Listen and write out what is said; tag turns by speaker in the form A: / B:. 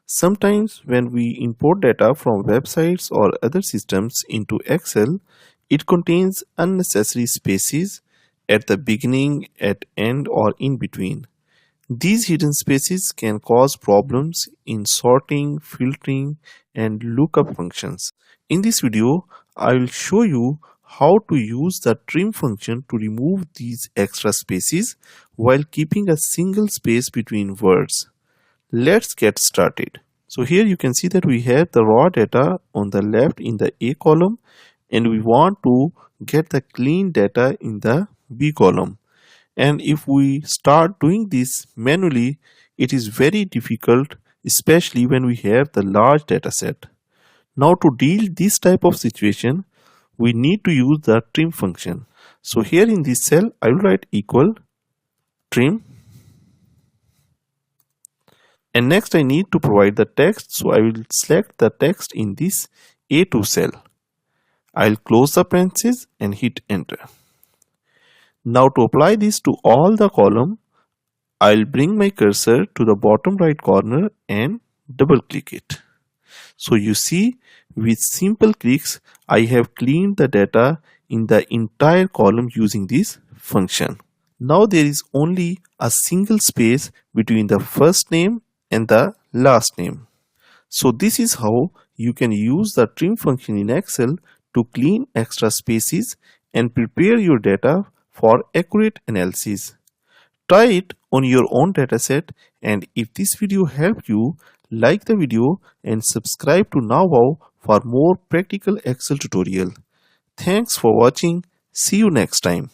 A: Sometimes when we import data from websites or other systems into Excel, it contains unnecessary spaces at the beginning, at end, or in between. These hidden spaces can cause problems in sorting, filtering, and lookup functions. In this video, I will show you how to use the trim function to remove these extra spaces while keeping a single space between words. Let's get started. So here you can see that we have the raw data on the left in the A column, and we want to get the clean data in the B column. And if we start doing this manually, it is very difficult, especially when we have the large data set. Now to deal this type of situation, we need to use the trim function. So here in this cell, I will write equal trim, and next I need to provide the text, so I will select the text in this A2 cell. I'll close the parentheses and hit enter. Now to apply this to all the column, I'll bring my cursor to the bottom right corner and double click it. So you see, with simple clicks, I have cleaned the data in the entire column using this function. Now there is only a single space between the first name and the last name. So this is how you can use the trim function in Excel to clean extra spaces and prepare your data for accurate analysis. Try it on your own dataset, and if this video helped you, like the video and subscribe to KnowHow for more practical Excel tutorial. Thanks for watching. See you next time.